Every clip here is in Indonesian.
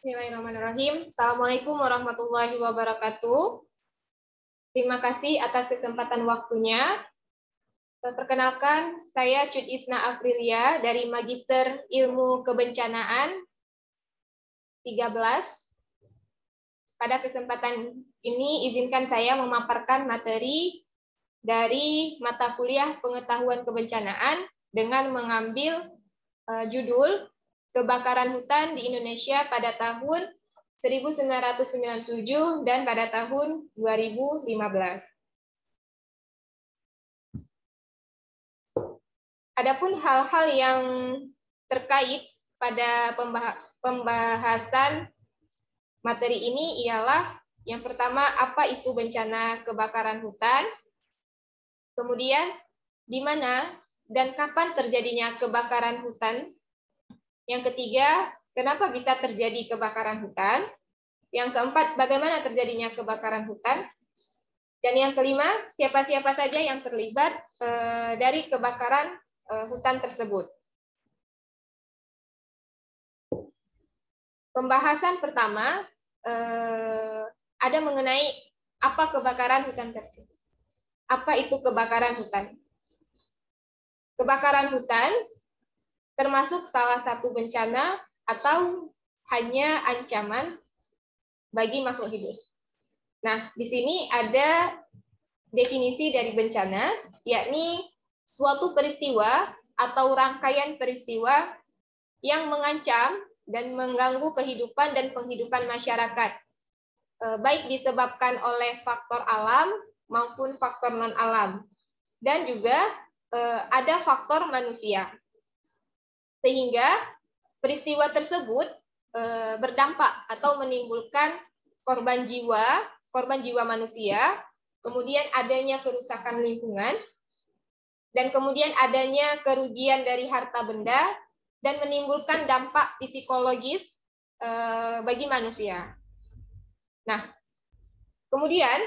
Bismillahirrahmanirrahim. Assalamualaikum warahmatullahi wabarakatuh. Terima kasih atas kesempatan waktunya. Perkenalkan, saya Cut Isna Afrilia dari Magister Ilmu Kebencanaan 13. Pada kesempatan ini, izinkan saya memaparkan materi dari mata kuliah Pengetahuan Kebencanaan dengan mengambil judul Kebakaran Hutan di Indonesia pada tahun 1997 dan pada tahun 2015. Adapun hal-hal yang terkait pada pembahasan materi ini ialah yang pertama, apa itu bencana kebakaran hutan? Kemudian, di mana dan kapan terjadinya kebakaran hutan? Yang ketiga, kenapa bisa terjadi kebakaran hutan? Yang keempat, bagaimana terjadinya kebakaran hutan? Dan yang kelima, siapa-siapa saja yang terlibat dari kebakaran hutan tersebut. Pembahasan pertama ada mengenai apa kebakaran hutan tersebut. Apa itu kebakaran hutan? Kebakaran hutan termasuk salah satu bencana atau hanya ancaman bagi makhluk hidup. Nah, di sini ada definisi dari bencana, yakni suatu peristiwa atau rangkaian peristiwa yang mengancam dan mengganggu kehidupan dan penghidupan masyarakat, baik disebabkan oleh faktor alam maupun faktor non-alam, dan juga ada faktor manusia. Sehingga peristiwa tersebut berdampak atau menimbulkan korban jiwa manusia, kemudian adanya kerusakan lingkungan, dan kemudian adanya kerugian dari harta benda, dan menimbulkan dampak psikologis bagi manusia. Nah, kemudian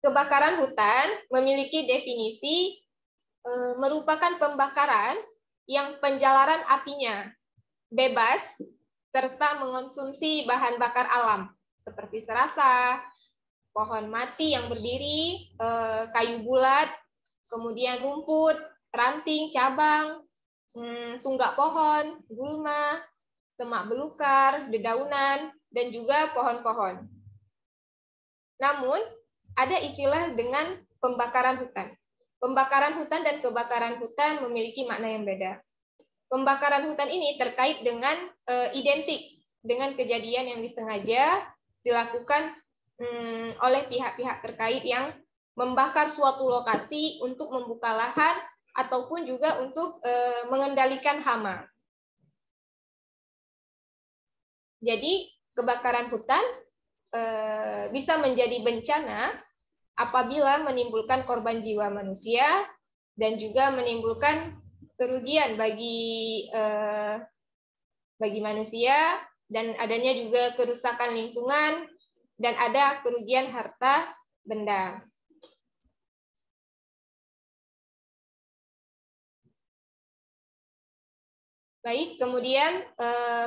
kebakaran hutan memiliki definisi merupakan pembakaran yang penjalaran apinya bebas serta mengonsumsi bahan bakar alam seperti serasa, pohon mati yang berdiri, kayu bulat, kemudian rumput, ranting, cabang, tunggak pohon, gulma, semak belukar, dedaunan, dan juga pohon-pohon. Namun, ada istilah dengan pembakaran hutan. Pembakaran hutan dan kebakaran hutan memiliki makna yang beda. Pembakaran hutan ini terkait dengan identik dengan kejadian yang disengaja dilakukan oleh pihak-pihak terkait yang membakar suatu lokasi untuk membuka lahan ataupun juga untuk mengendalikan hama. Jadi, kebakaran hutan bisa menjadi bencana apabila menimbulkan korban jiwa manusia dan juga menimbulkan kerugian bagi manusia, dan adanya juga kerusakan lingkungan dan ada kerugian harta benda. Baik, kemudian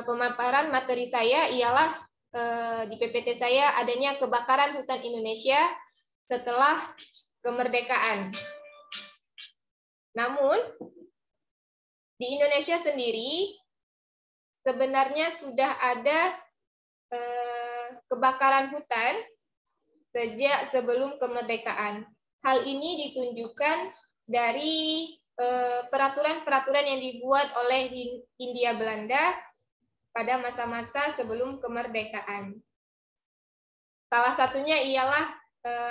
pemaparan materi saya ialah di PPT saya adanya kebakaran hutan Indonesia setelah kemerdekaan. Namun, di Indonesia sendiri sebenarnya sudah ada kebakaran hutan sejak sebelum kemerdekaan. Hal ini ditunjukkan dari peraturan-peraturan yang dibuat oleh Hindia Belanda pada masa-masa sebelum kemerdekaan. Salah satunya ialah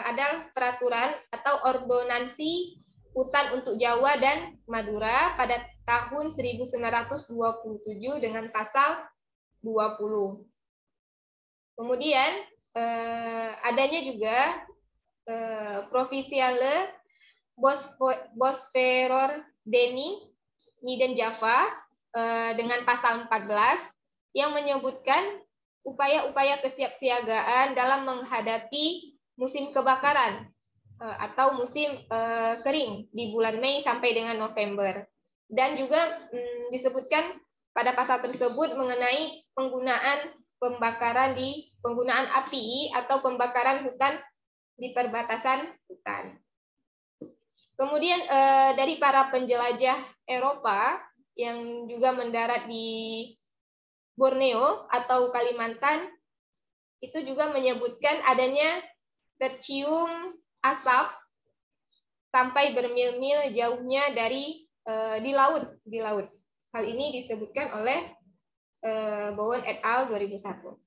ada peraturan atau ordonansi hutan untuk Jawa dan Madura pada tahun 1927 dengan pasal 20. Kemudian adanya juga Provinsiale Bosphoror Deni Midden Java dengan pasal 14 yang menyebutkan upaya-upaya kesiapsiagaan dalam menghadapi musim kebakaran atau musim kering di bulan Mei sampai dengan November. Dan juga disebutkan pada pasal tersebut mengenai penggunaan penggunaan api atau pembakaran hutan di perbatasan hutan. Kemudian dari para penjelajah Eropa yang juga mendarat di Borneo atau Kalimantan, itu juga menyebutkan adanya tercium asap sampai bermil-mil jauhnya dari di laut. Hal ini disebutkan oleh Bowen et al. 2001.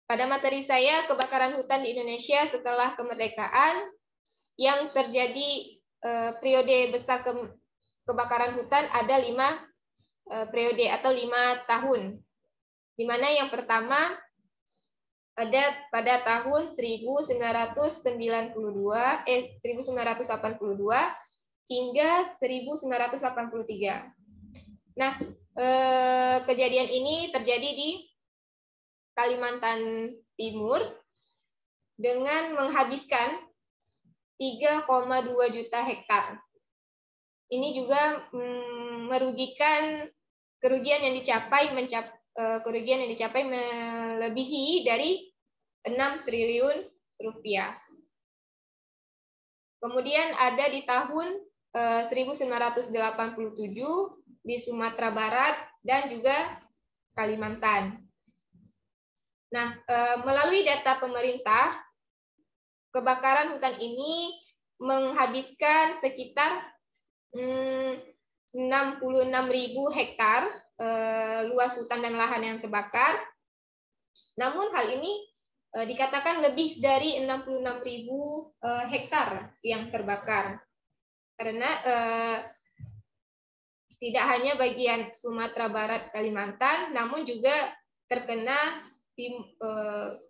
Pada materi saya, kebakaran hutan di Indonesia setelah kemerdekaan yang terjadi periode besar kebakaran hutan ada 5 periode atau 5 tahun. Di mana yang pertama ada pada tahun 1982 hingga 1983. Nah, kejadian ini terjadi di Kalimantan Timur dengan menghabiskan 3,2 juta hektar. Ini juga merugikan kerugian yang dicapai melebihi dari 6 triliun rupiah. Kemudian ada di tahun 1987 di Sumatera Barat dan juga Kalimantan. Nah, melalui data pemerintah, kebakaran hutan ini menghabiskan sekitar 66.000 hektar luas hutan dan lahan yang terbakar. Namun hal ini dikatakan lebih dari 66.000 hektar yang terbakar. Karena tidak hanya bagian Sumatera Barat, Kalimantan, namun juga terkena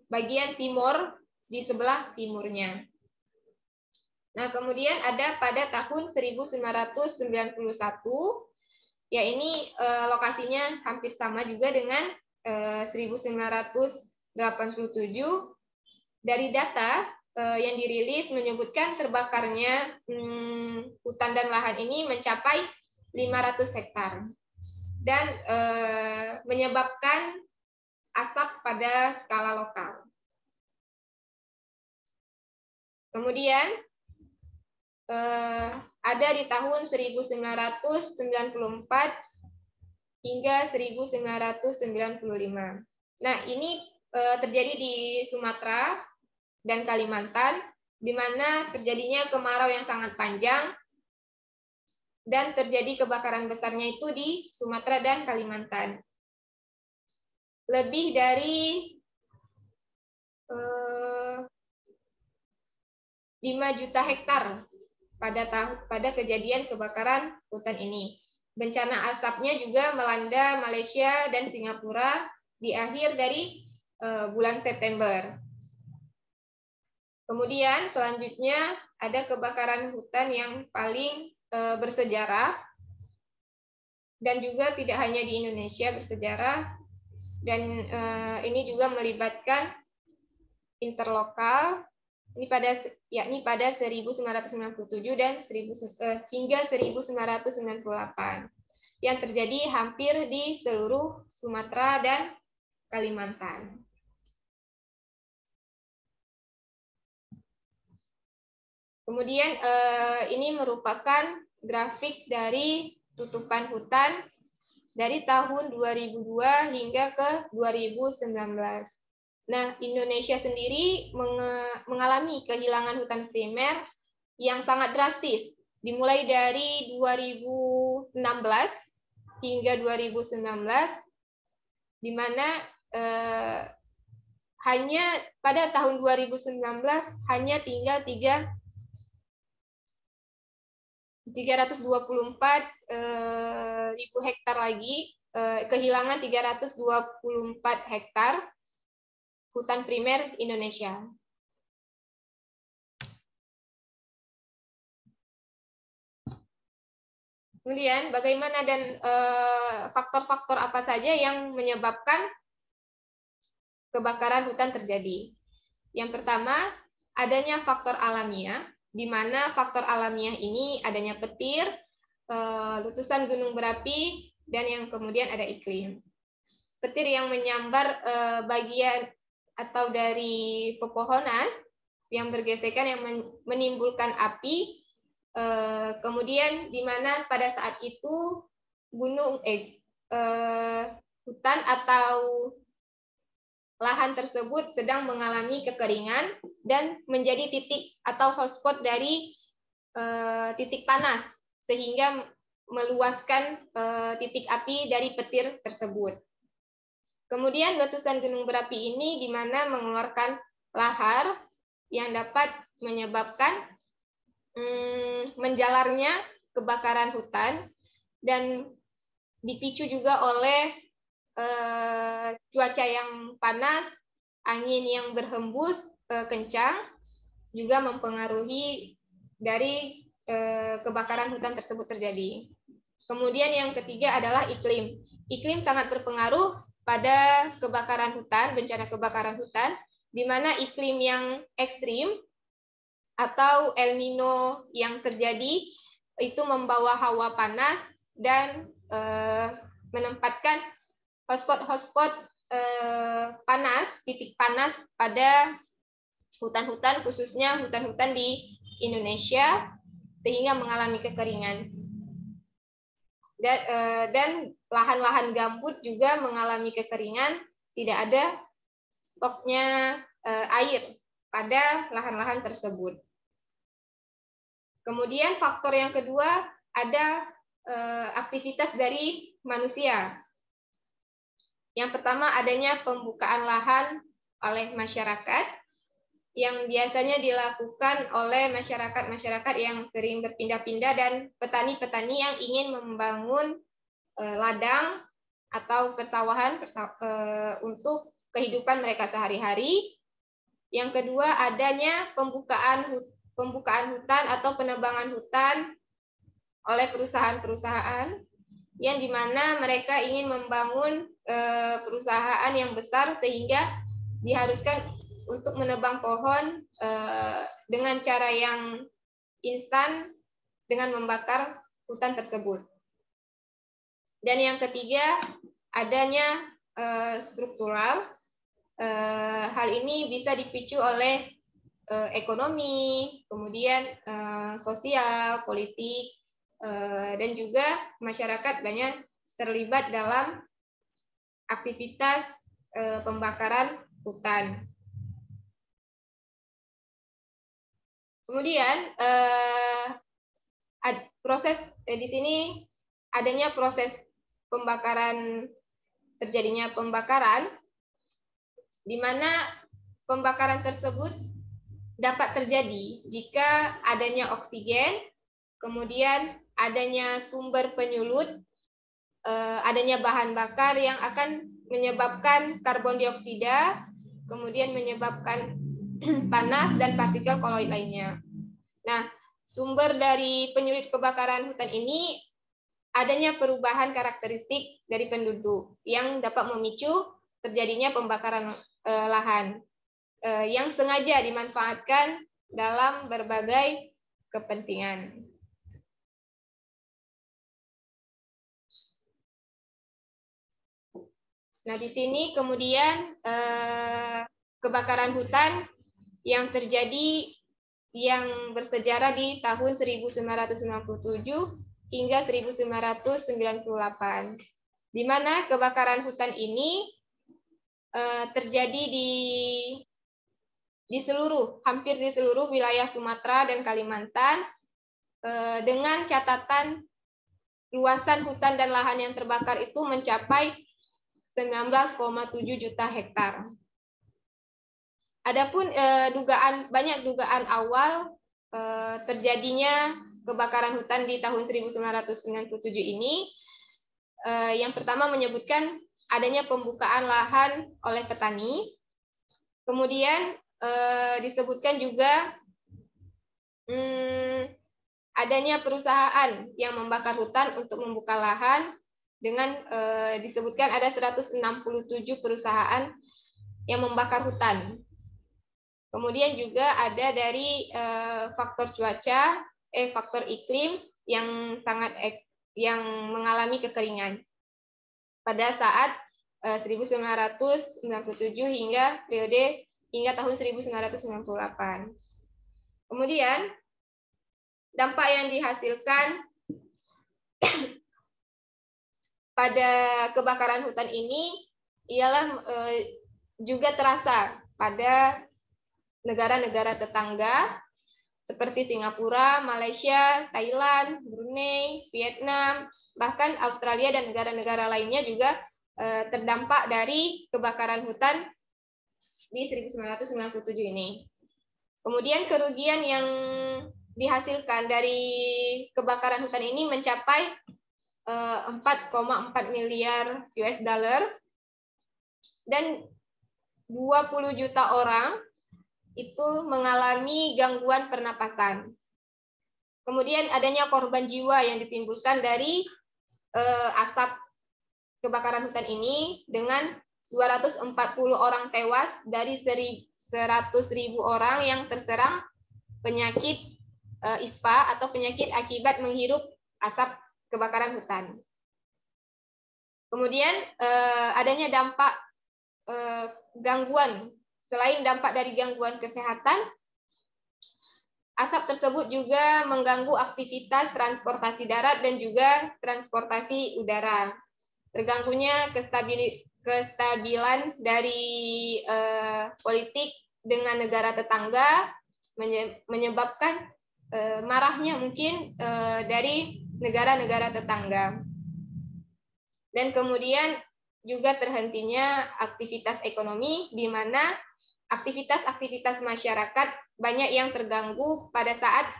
bagian timur di sebelah timurnya. Nah, kemudian ada pada tahun 1991, ya ini lokasinya hampir sama juga dengan 1987. Dari data yang dirilis menyebutkan terbakarnya hutan dan lahan ini mencapai 500 hektar dan menyebabkan asap pada skala lokal. Kemudian ada di tahun 1994 hingga 1995. Nah, ini terjadi di Sumatera dan Kalimantan, di mana terjadinya kemarau yang sangat panjang dan terjadi kebakaran besarnya itu di Sumatera dan Kalimantan. Lebih dari 5 juta hektar pada kejadian kebakaran hutan ini. Bencana asapnya juga melanda Malaysia dan Singapura di akhir dari bulan September. Kemudian selanjutnya ada kebakaran hutan yang paling bersejarah dan juga tidak hanya di Indonesia bersejarah, dan ini juga melibatkan interlokal. Ini pada 1997 dan hingga 1998 yang terjadi hampir di seluruh Sumatera dan Kalimantan. Kemudian ini merupakan grafik dari tutupan hutan dari tahun 2002 hingga ke 2019. Nah, Indonesia sendiri mengalami kehilangan hutan primer yang sangat drastis, dimulai dari 2016 hingga 2019, di mana hanya pada tahun 2019 hanya tinggal 324.000 hektar lagi, kehilangan 324 hektar hutan primer Indonesia. Kemudian bagaimana dan faktor-faktor apa saja yang menyebabkan kebakaran hutan terjadi? Yang pertama, adanya faktor alamiah, di mana faktor alamiah ini adanya petir, letusan gunung berapi, dan yang kemudian ada iklim. petir yang menyambar bagian atau dari pepohonan yang bergesekan yang menimbulkan api. Kemudian di mana pada saat itu hutan atau lahan tersebut sedang mengalami kekeringan dan menjadi titik atau hotspot dari titik panas, sehingga meluaskan titik api dari petir tersebut. Kemudian letusan gunung berapi ini di mana mengeluarkan lahar yang dapat menyebabkan menjalarnya kebakaran hutan dan dipicu juga oleh cuaca yang panas, angin yang berhembus kencang juga mempengaruhi dari kebakaran hutan tersebut terjadi. Kemudian yang ketiga adalah iklim. Iklim sangat berpengaruh pada kebakaran hutan, bencana kebakaran hutan, di mana iklim yang ekstrim atau El Nino yang terjadi itu membawa hawa panas dan menempatkan hotspot panas, titik panas pada hutan-hutan, khususnya hutan-hutan di Indonesia, sehingga mengalami kekeringan. Dan lahan-lahan gambut juga mengalami kekeringan, tidak ada stoknya air pada lahan-lahan tersebut. Kemudian faktor yang kedua ada aktivitas dari manusia. Yang pertama adanya pembukaan lahan oleh masyarakat yang biasanya dilakukan oleh masyarakat yang sering berpindah-pindah dan petani-petani yang ingin membangun ladang atau persawahan untuk kehidupan mereka sehari-hari. Yang kedua, adanya pembukaan hutan atau penebangan hutan oleh perusahaan-perusahaan yang dimana mereka ingin membangun perusahaan yang besar sehingga diharuskan untuk menebang pohon dengan cara yang instan dengan membakar hutan tersebut. Dan yang ketiga, adanya struktural. Hal ini bisa dipicu oleh ekonomi, kemudian sosial, politik, dan juga masyarakat banyak terlibat dalam aktivitas pembakaran hutan. Kemudian proses di sini adanya proses terjadinya pembakaran, di mana pembakaran tersebut dapat terjadi jika adanya oksigen, kemudian adanya sumber penyulut, adanya bahan bakar yang akan menyebabkan karbon dioksida, kemudian menyebabkan panas dan partikel koloid lainnya. Nah, sumber dari penyulit kebakaran hutan ini adanya perubahan karakteristik dari penduduk yang dapat memicu terjadinya pembakaran lahan yang sengaja dimanfaatkan dalam berbagai kepentingan. Nah, di sini kemudian kebakaran hutan yang terjadi yang bersejarah di tahun 1997 hingga 1998, di mana kebakaran hutan ini terjadi hampir di seluruh wilayah Sumatera dan Kalimantan, dengan catatan luasan hutan dan lahan yang terbakar itu mencapai 19,7 juta hektar. Adapun banyak dugaan awal terjadinya kebakaran hutan di tahun 1997 ini. Yang pertama menyebutkan adanya pembukaan lahan oleh petani. Kemudian disebutkan juga adanya perusahaan yang membakar hutan untuk membuka lahan dengan disebutkan ada 167 perusahaan yang membakar hutan. Kemudian juga ada dari faktor cuaca, faktor iklim yang mengalami kekeringan pada saat 1997 hingga periode hingga tahun 1998. Kemudian dampak yang dihasilkan pada kebakaran hutan ini ialah juga terasa pada negara-negara tetangga seperti Singapura, Malaysia, Thailand, Brunei, Vietnam, bahkan Australia dan negara-negara lainnya juga terdampak dari kebakaran hutan di 1997 ini. Kemudian kerugian yang dihasilkan dari kebakaran hutan ini mencapai 4,4 miliar US dollar dan 20 juta orang itu mengalami gangguan pernapasan. Kemudian adanya korban jiwa yang ditimbulkan dari asap kebakaran hutan ini dengan 240 orang tewas dari 100.000 orang yang terserang penyakit ISPA atau penyakit akibat menghirup asap kebakaran hutan. Kemudian adanya dampak gangguan, selain dampak dari gangguan kesehatan, asap tersebut juga mengganggu aktivitas transportasi darat dan juga transportasi udara. Terganggunya kestabilan dari politik dengan negara tetangga, menyebabkan marahnya mungkin dari negara-negara tetangga. Dan kemudian juga terhentinya aktivitas ekonomi, di mana aktivitas-aktivitas masyarakat banyak yang terganggu pada saat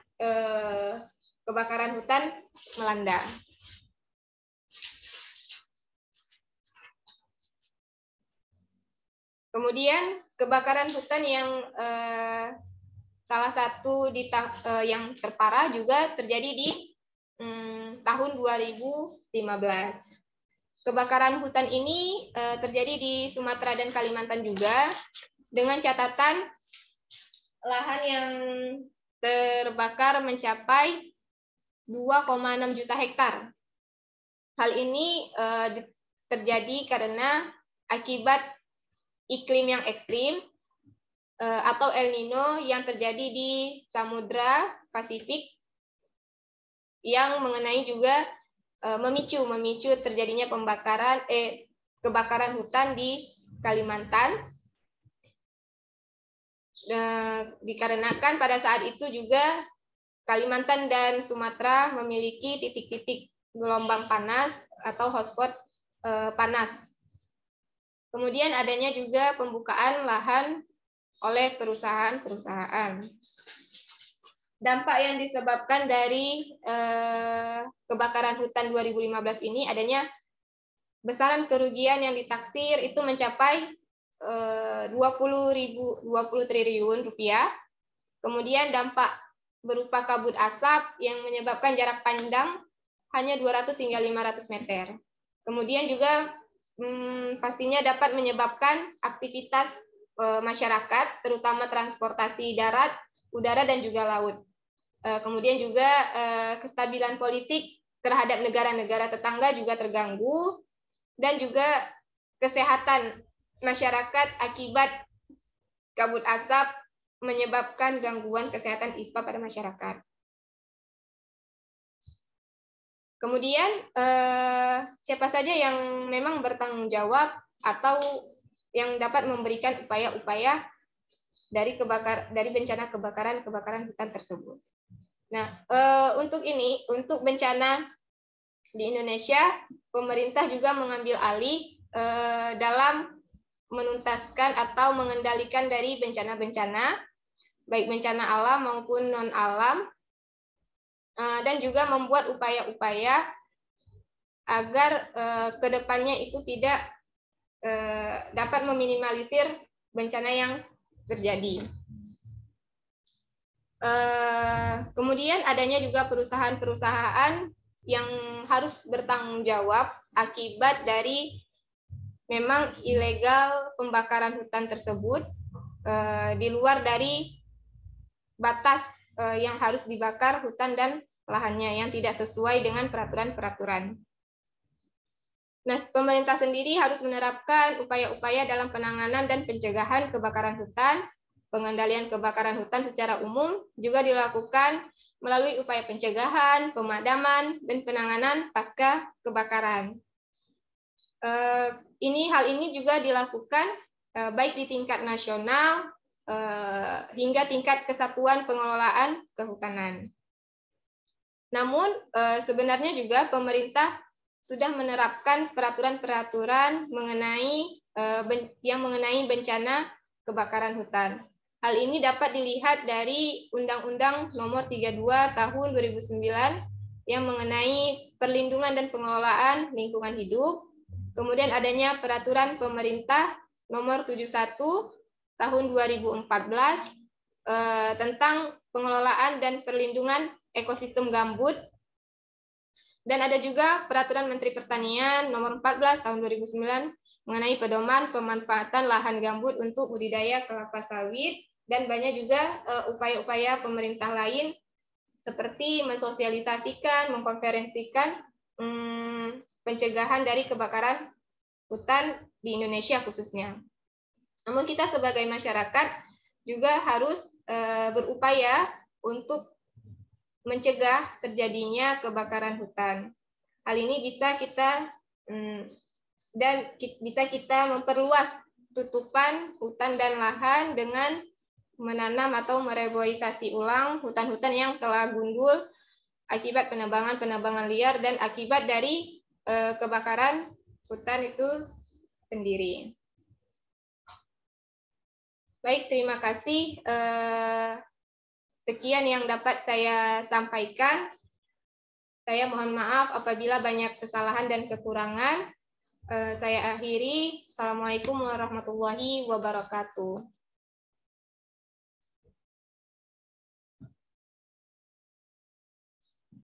kebakaran hutan melanda. Kemudian kebakaran hutan yang salah satu yang terparah juga terjadi di tahun 2015. Kebakaran hutan ini terjadi di Sumatera dan Kalimantan juga, dengan catatan lahan yang terbakar mencapai 2,6 juta hektar. Hal ini terjadi karena akibat iklim yang ekstrim atau El Nino yang terjadi di Samudra Pasifik, yang mengenai juga memicu terjadinya kebakaran hutan di Kalimantan. Dikarenakan pada saat itu juga Kalimantan dan Sumatera memiliki titik-titik gelombang panas atau hotspot panas. Kemudian adanya juga pembukaan lahan oleh perusahaan-perusahaan. Dampak yang disebabkan dari kebakaran hutan 2015 ini adanya besaran kerugian yang ditaksir itu mencapai 20 triliun rupiah. Kemudian dampak berupa kabut asap yang menyebabkan jarak pandang hanya 200 hingga 500 meter. Kemudian juga pastinya dapat menyebabkan aktivitas masyarakat, terutama transportasi darat, udara, dan juga laut. Kemudian juga kestabilan politik terhadap negara-negara tetangga juga terganggu, dan juga kesehatan masyarakat akibat kabut asap menyebabkan gangguan kesehatan ISPA pada masyarakat. Kemudian siapa saja yang memang bertanggung jawab atau yang dapat memberikan upaya-upaya dari bencana kebakaran hutan tersebut. Nah, untuk bencana di Indonesia, pemerintah juga mengambil alih dalam menuntaskan atau mengendalikan dari bencana-bencana, baik bencana alam maupun non-alam, dan juga membuat upaya-upaya agar kedepannya itu tidak dapat meminimalisir bencana yang terjadi. Kemudian adanya juga perusahaan-perusahaan yang harus bertanggung jawab akibat dari memang ilegal pembakaran hutan tersebut di luar dari batas yang harus dibakar hutan dan lahannya, yang tidak sesuai dengan peraturan-peraturan. Nah, pemerintah sendiri harus menerapkan upaya-upaya dalam penanganan dan pencegahan kebakaran hutan. Pengendalian kebakaran hutan secara umum juga dilakukan melalui upaya pencegahan, pemadaman, dan penanganan pasca kebakaran. Hal ini juga dilakukan baik di tingkat nasional hingga tingkat kesatuan pengelolaan kehutanan. Namun sebenarnya juga pemerintah sudah menerapkan peraturan-peraturan yang mengenai bencana kebakaran hutan. Hal ini dapat dilihat dari Undang-Undang Nomor 32 Tahun 2009 yang mengenai perlindungan dan pengelolaan lingkungan hidup. Kemudian adanya Peraturan Pemerintah Nomor 71 Tahun 2014 tentang pengelolaan dan perlindungan ekosistem gambut. Dan ada juga Peraturan Menteri Pertanian Nomor 14 Tahun 2009 mengenai pedoman pemanfaatan lahan gambut untuk budidaya kelapa sawit, dan banyak juga upaya-upaya pemerintah lain seperti mensosialisasikan, mengkonferensikan pencegahan dari kebakaran hutan di Indonesia khususnya. Namun kita sebagai masyarakat juga harus berupaya untuk mencegah terjadinya kebakaran hutan. Hal ini bisa kita memperluas tutupan hutan dan lahan dengan menanam atau mereboisasi ulang hutan-hutan yang telah gundul akibat penebangan liar dan akibat dari kebakaran hutan itu sendiri. Baik, terima kasih. Sekian yang dapat saya sampaikan. Saya mohon maaf apabila banyak kesalahan dan kekurangan. Saya akhiri. Assalamualaikum warahmatullahi wabarakatuh.